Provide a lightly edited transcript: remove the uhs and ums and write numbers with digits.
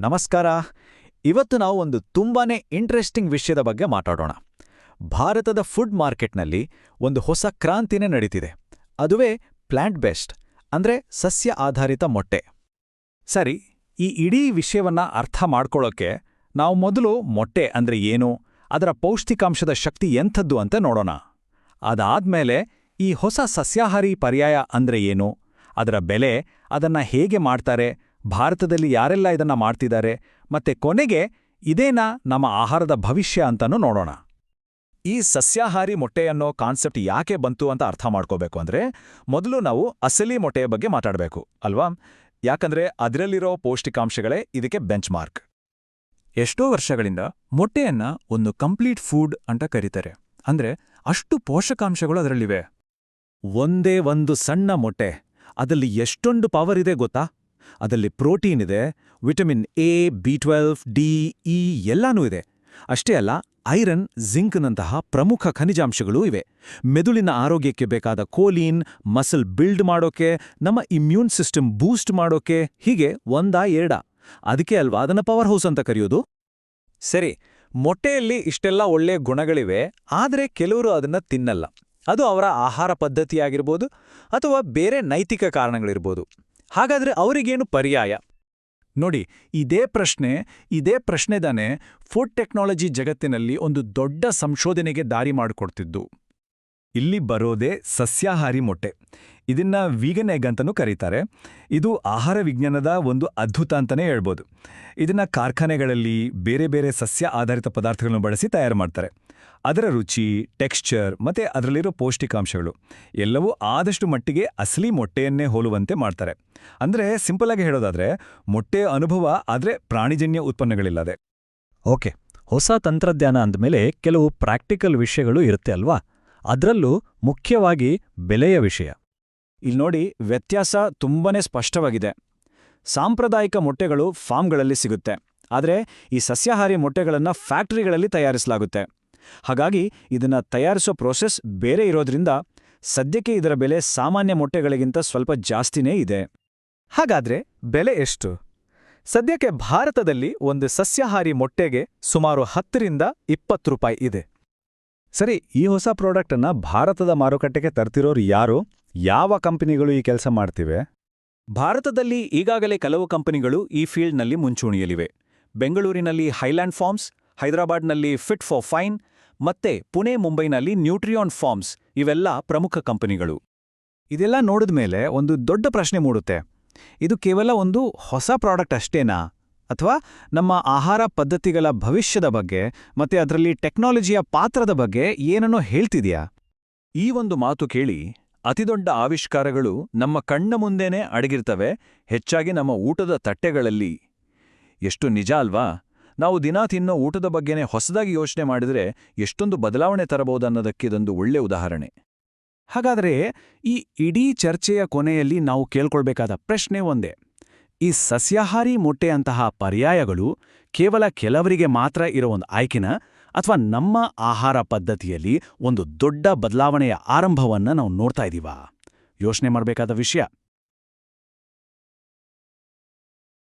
ನಮಸ್ಕಾರ. ಇವತ್ತು ನಾವು ಒಂದು ತುಂಬಾನೇ ಇಂಟ್ರೆಸ್ಟಿಂಗ್ ವಿಷಯದ ಬಗ್ಗೆ ಮಾತಾಡೋಣ. ಭಾರತದ ಫುಡ್ ಮಾರ್ಕೆಟ್ನಲ್ಲಿ ಒಂದು ಹೊಸ ಕ್ರಾಂತಿನೇ ನಡೀತಿದೆ. ಅದುವೇ ಪ್ಲಾಂಟ್ ಬೇಸ್ಡ್ ಅಂದ್ರೆ ಸಸ್ಯ ಆಧಾರಿತ ಮೊಟ್ಟೆ. ಸರಿ, ಈ ಇಡೀ ವಿಷಯವನ್ನ ಅರ್ಥ ಮಾಡ್ಕೊಳ್ಳೋಕೆ ನಾವು ಮೊದಲು ಮೊಟ್ಟೆ ಅಂದ್ರೆ ಏನು, ಅದರ ಪೌಷ್ಟಿಕಾಂಶದ ಶಕ್ತಿ ಎಂಥದ್ದು ಅಂತ ನೋಡೋಣ. ಅದಾದ್ಮೇಲೆ ಈ ಹೊಸ ಸಸ್ಯಾಹಾರಿ ಪರ್ಯಾಯ ಅಂದ್ರೆ ಏನು, ಅದರ ಬೆಲೆ, ಅದನ್ನ ಹೇಗೆ ಮಾಡ್ತಾರೆ, ಭಾರತದಲ್ಲಿ ಯಾರೆಲ್ಲ ಇದನ್ನ ಮಾಡ್ತಿದ್ದಾರೆ, ಮತ್ತೆ ಕೊನೆಗೆ ಇದೇನಾ ನಮ್ಮ ಆಹಾರದ ಭವಿಷ್ಯ ಅಂತನೂ ನೋಡೋಣ. ಈ ಸಸ್ಯಾಹಾರಿ ಮೊಟ್ಟೆ ಅನ್ನೋ ಕಾನ್ಸೆಪ್ಟ್ ಯಾಕೆ ಬಂತು ಅಂತ ಅರ್ಥ ಮಾಡ್ಕೋಬೇಕು ಅಂದ್ರೆ ಮೊದಲು ನಾವು ಅಸಲಿ ಮೊಟ್ಟೆಯ ಬಗ್ಗೆ ಮಾತಾಡಬೇಕು ಅಲ್ವಾ? ಯಾಕಂದ್ರೆ ಅದರಲ್ಲಿರೋ ಪೌಷ್ಟಿಕಾಂಶಗಳೇ ಇದಕ್ಕೆ ಬೆಂಚ್ ಮಾರ್ಕ್. ಎಷ್ಟೋ ವರ್ಷಗಳಿಂದ ಮೊಟ್ಟೆಯನ್ನ ಒಂದು ಕಂಪ್ಲೀಟ್ ಫುಡ್ ಅಂತ ಕರೀತಾರೆ. ಅಂದ್ರೆ ಅಷ್ಟು ಪೋಷಕಾಂಶಗಳು ಅದರಲ್ಲಿವೆ. ಒಂದೇ ಒಂದು ಸಣ್ಣ ಮೊಟ್ಟೆ, ಅದರಲ್ಲಿ ಎಷ್ಟೊಂದು ಪವರ್ ಇದೆ ಗೊತ್ತಾ? ಅದರಲ್ಲಿ ಪ್ರೋಟೀನ್ ಇದೆ, ವಿಟಮಿನ್ ಎ, ಬಿ12, ಡಿ, ಇ ಎಲ್ಲಾನೂ ಇದೆ. ಅಷ್ಟೇ ಅಲ್ಲ, ಐರನ್, ಜಿಂಕ್ನಂತಹ ಪ್ರಮುಖ ಖನಿಜಾಂಶಗಳೂ ಇವೆ. ಮೆದುಳಿನ ಆರೋಗ್ಯಕ್ಕೆ ಬೇಕಾದ ಕೋಲಿನ್, ಮಸಲ್ ಬಿಲ್ಡ್ ಮಾಡೋಕೆ, ನಮ್ಮ ಇಮ್ಯೂನ್ ಸಿಸ್ಟಮ್ ಬೂಸ್ಟ್ ಮಾಡೋಕೆ, ಹೀಗೆ ಒಂದಾ ಎರಡ. ಅದಕ್ಕೆ ಅಲ್ವಾ ಅದನ್ನ ಪವರ್ ಹೌಸ್ ಅಂತ ಕರೆಯೋದು. ಸರಿ, ಮೊಟ್ಟೆಯಲ್ಲಿ ಇಷ್ಟೆಲ್ಲ ಒಳ್ಳೆಯ ಗುಣಗಳಿವೆ, ಆದರೆ ಕೆಲವರು ಅದನ್ನ ತಿನ್ನಲ್ಲ. ಅದು ಅವರ ಆಹಾರ ಪದ್ಧತಿಯಾಗಿರ್ಬೋದು ಅಥವಾ ಬೇರೆ ನೈತಿಕ ಕಾರಣಗಳಿರ್ಬೋದು. ಹಾಗಾದ್ರೆ ಅವರಿಗೇನು ಪರ್ಯಾಯ? ನೋಡಿ, ಇದೇ ಪ್ರಶ್ನೆದಾನೆ ಫುಡ್ ಟೆಕ್ನಾಲಜಿ ಜಗತ್ತಿನಲ್ಲಿ ಒಂದು ದೊಡ್ಡ ಸಂಶೋಧನೆಗೆ ದಾರಿ ಮಾಡಿಕೊಡ್ತಿದ್ದು. ಇಲ್ಲಿ ಬರೋದೇ ಸಸ್ಯಾಹಾರಿ ಮೊಟ್ಟೆ. ಇದನ್ನ ವೀಗನ್ ಎಗ್ ಅಂತನೂ ಕರೀತಾರೆ. ಇದು ಆಹಾರ ವಿಜ್ಞಾನದ ಒಂದು ಅದ್ಭುತ ಅಂತಲೇ ಹೇಳ್ಬೋದು. ಇದನ್ನ ಕಾರ್ಖಾನೆಗಳಲ್ಲಿ ಬೇರೆ ಬೇರೆ ಸಸ್ಯ ಆಧಾರಿತ ಪದಾರ್ಥಗಳನ್ನು ಬಳಸಿ ತಯಾರು ಮಾಡ್ತಾರೆ. ಅದರ ರುಚಿ, ಟೆಕ್ಸ್ಚರ್ ಮತ್ತೆ ಅದರಲ್ಲಿರೋ ಪೌಷ್ಟಿಕಾಂಶಗಳು ಎಲ್ಲವೂ ಆದಷ್ಟು ಮಟ್ಟಿಗೆ ಅಸಲಿ ಮೊಟ್ಟೆಯನ್ನೇ ಹೋಲುವಂತೆ ಮಾಡ್ತಾರೆ. ಅಂದ್ರೆ ಸಿಂಪಲ್ ಆಗಿ ಹೇಳೋದಾದ್ರೆ ಮೊಟ್ಟೆಯ ಅನುಭವ ಆದ್ರೆ ಪ್ರಾಣಿಜನ್ಯ ಉತ್ಪನ್ನಗಳಿಲ್ಲದೆ. ಓಕೆ, ಹೊಸ ತಂತ್ರಜ್ಞಾನ ಅಂದಮೇಲೆ ಕೆಲವು ಪ್ರಾಕ್ಟಿಕಲ್ ವಿಷಯಗಳು ಇರುತ್ತೆ ಅಲ್ವಾ? ಅದರಲ್ಲೂ ಮುಖ್ಯವಾಗಿ ಬೆಲೆಯ ವಿಷಯ. ಇಲ್ಲಿ ನೋಡಿ, ವ್ಯತ್ಯಾಸ ತುಂಬಾನೇ ಸ್ಪಷ್ಟವಾಗಿದೆ. ಸಾಂಪ್ರದಾಯಿಕ ಮೊಟ್ಟೆಗಳು ಫಾರ್ಮ್ಗಳಲ್ಲಿ ಸಿಗುತ್ತೆ, ಆದರೆ ಈ ಸಸ್ಯಾಹಾರಿ ಮೊಟ್ಟೆಗಳನ್ನು ಫ್ಯಾಕ್ಟರಿಗಳಲ್ಲಿ ತಯಾರಿಸಲಾಗುತ್ತೆ. ಹಾಗಾಗಿ ಇದನ್ನ ತಯಾರಿಸೋ ಪ್ರೋಸೆಸ್ ಬೇರೆ ಇರೋದ್ರಿಂದ ಸದ್ಯಕ್ಕೆ ಇದರ ಬೆಲೆ ಸಾಮಾನ್ಯ ಮೊಟ್ಟೆಗಳಿಗಿಂತ ಸ್ವಲ್ಪ ಜಾಸ್ತಿನೇ ಇದೆ. ಹಾಗಾದ್ರೆ ಬೆಲೆ ಎಷ್ಟು? ಸದ್ಯಕ್ಕೆ ಭಾರತದಲ್ಲಿ ಒಂದು ಸಸ್ಯಾಹಾರಿ ಮೊಟ್ಟೆಗೆ ಸುಮಾರು 10ರಿಂದ 20 ರೂಪಾಯಿ ಇದೆ. ಸರಿ, ಈ ಹೊಸ ಪ್ರಾಡಕ್ಟ್ ಅನ್ನ ಭಾರತದ ಮಾರುಕಟ್ಟೆಗೆ ತರ್ತಿರೋರು ಯಾರು? ಯಾವ ಕಂಪನಿಗಳು ಈ ಕೆಲಸ ಮಾಡ್ತಿವೆ? ಭಾರತದಲ್ಲಿ ಈಗಾಗಲೇ ಕೆಲವು ಕಂಪನಿಗಳು ಈ ಫೀಲ್ಡ್ನಲ್ಲಿ ಮುಂಚೂಣಿಯಲ್ಲಿವೆ. ಬೆಂಗಳೂರಿನಲ್ಲಿ ಹೈಲ್ಯಾಂಡ್ ಫಾರ್ಮ್ಸ್, ಹೈದರಾಬಾದ್ನಲ್ಲಿ ಫಿಟ್ ಫಾರ್ ಫೈನ್ ಮತ್ತೆ ಪುಣೆ, ಮುಂಬೈನಲ್ಲಿ ನ್ಯೂಟ್ರಿಯಾನ್ ಫಾರ್ಮ್ಸ್ ಇವೆಲ್ಲ ಪ್ರಮುಖ ಕಂಪನಿಗಳು. ಇದೆಲ್ಲ ನೋಡಿದ್ಮೇಲೆ ಒಂದು ದೊಡ್ಡ ಪ್ರಶ್ನೆ ಮೂಡುತ್ತೆ. ಇದು ಕೇವಲ ಒಂದು ಹೊಸ ಪ್ರಾಡಕ್ಟ್ ಅಷ್ಟೇನಾ, ಅಥವಾ ನಮ್ಮ ಆಹಾರ ಪದ್ಧತಿಗಳ ಭವಿಷ್ಯದ ಬಗ್ಗೆ ಮತ್ತೆ ಅದರಲ್ಲಿ ಟೆಕ್ನಾಲಜಿಯ ಪಾತ್ರದ ಬಗ್ಗೆ ಏನನ್ನೋ ಹೇಳ್ತಿದ್ಯಾ? ಈ ಒಂದು ಮಾತು ಕೇಳಿ, ಅತಿದೊಡ್ಡ ಆವಿಷ್ಕಾರಗಳು ನಮ್ಮ ಕಣ್ಣ ಮುಂದೆನೇ ಅಡಗಿರ್ತವೆ, ಹೆಚ್ಚಾಗಿ ನಮ್ಮ ಊಟದ ತಟ್ಟೆಗಳಲ್ಲಿ. ಎಷ್ಟು ನಿಜ ಅಲ್ವಾ? ನಾವು ದಿನಾ ತಿನ್ನೋ ಊಟದ ಬಗ್ಗೆನೇ ಹೊಸದಾಗಿ ಯೋಚನೆ ಮಾಡಿದ್ರೆ ಎಷ್ಟೊಂದು ಬದಲಾವಣೆ ತರಬಹುದನ್ನೋದಕ್ಕೆ ಇದೊಂದು ಒಳ್ಳೆ ಉದಾಹರಣೆ. ಹಾಗಾದರೆ ಈ ಇಡೀ ಚರ್ಚೆಯ ಕೊನೆಯಲ್ಲಿ ನಾವು ಕೇಳ್ಕೊಳ್ಬೇಕಾದ ಪ್ರಶ್ನೆ ಒಂದೇ: ಈ ಸಸ್ಯಾಹಾರಿ ಮೊಟ್ಟೆಯಂತಹ ಪರ್ಯಾಯಗಳು ಕೇವಲ ಕೆಲವರಿಗೆ ಮಾತ್ರ ಇರೋ ಒಂದು ಆಯ್ಕೆನ, ಅಥವಾ ನಮ್ಮ ಆಹಾರ ಪದ್ಧತಿಯಲ್ಲಿ ಒಂದು ದೊಡ್ಡ ಬದಲಾವಣೆಯ ಆರಂಭವನ್ನ ನಾವು ನೋಡ್ತಾ ಇದ್ದೀವಾ? ಯೋಚನೆ ಮಾಡಬೇಕಾದ ವಿಷಯ.